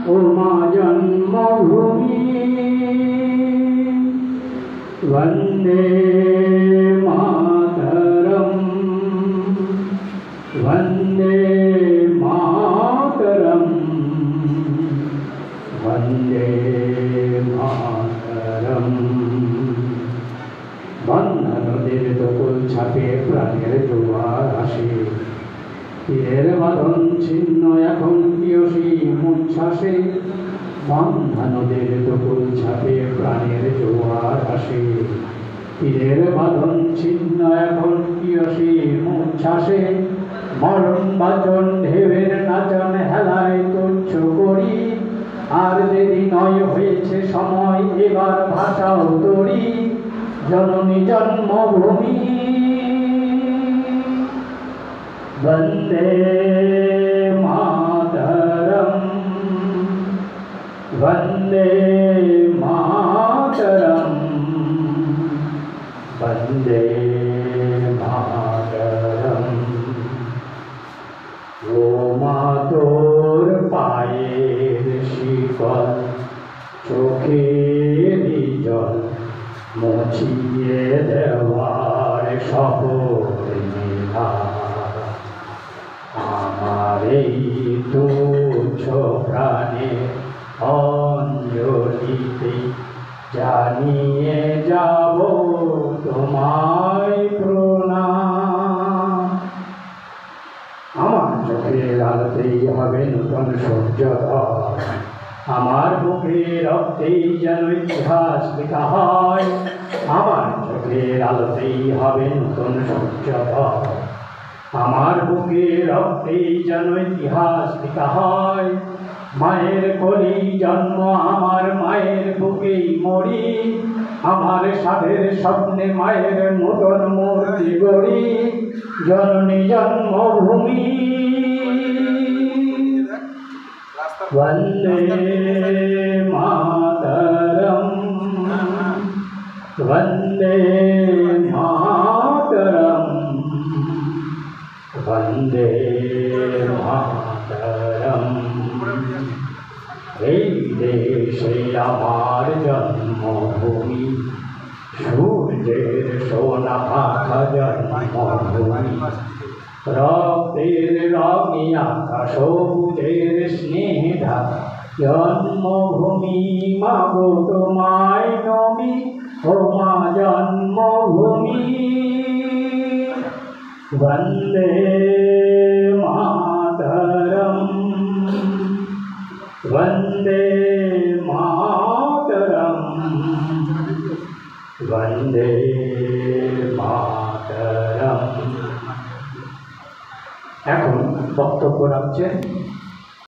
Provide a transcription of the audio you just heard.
ও মা জন্মভূমি वन्दे मातरम् वन्दे मातरम् वन्दे मातरम् বন্যা নদীর দোকল ছাপে প্রাণের জোয়ার আসে তীরের বাঁধন ছিন্ন এখন কিয়সী মুচ্ছ্বাসে বন্যা নদীর দোকল ছাপে প্রাণের জোয়ার আসে তীরের বাঁধন ছিন্ন এখন কিয়সী মুচ্ছ্বাসে মরণ বাচন ঢেউয়ের নাচন হেলায় তুচ্ছ করি আর দেরি নয় হয়েছে সময় এবার ভাষাও তরি जननी जन्मभूमि वन्दे मातरम् वन्दे मातरम् वन्दे मातरम् ओ मातोर पायेर शिकल चोखेर जल মুছিয়ে দেওয়ার শপথ নিলাম আমার এই তুচ্ছ প্রাণে অঞ্জলিতে জানিয়ে যাব তোমায় প্রণাম আমার চোখের আলোতেই হবে নতুন সূর্যোদয় আমার বুকের রক্তেই যেন ইতিহাস লেখা হয় আমার চোখের আলোতেই হবে নতুন সূর্যোদয় আমার বুকের রক্তেই যেন ইতিহাস লেখা হয় মায়ের কোলে জন্ম আমার মায়ের বুকেই মরি আমার সাধের স্বপ্নে মায়ের নতুন মূর্তি গড়ি জননী জন্মভূমি वन्दे मातरम् वन्दे मातरम् वन्दे मातरम् এই দেশে আমার জন্মভূমি সূর্যের সোনা পাখা জন্মভূমি রক্তের রঙে আঁকা সবুজের স্নেহ ঢাকা জন্মভূমি মাগো তোমায় নমি ও মা জন্মভূমি বন্দে মাতরম বন্দে মাতরম বন্দে মাতরম এখন বক্তব্য রাখছেন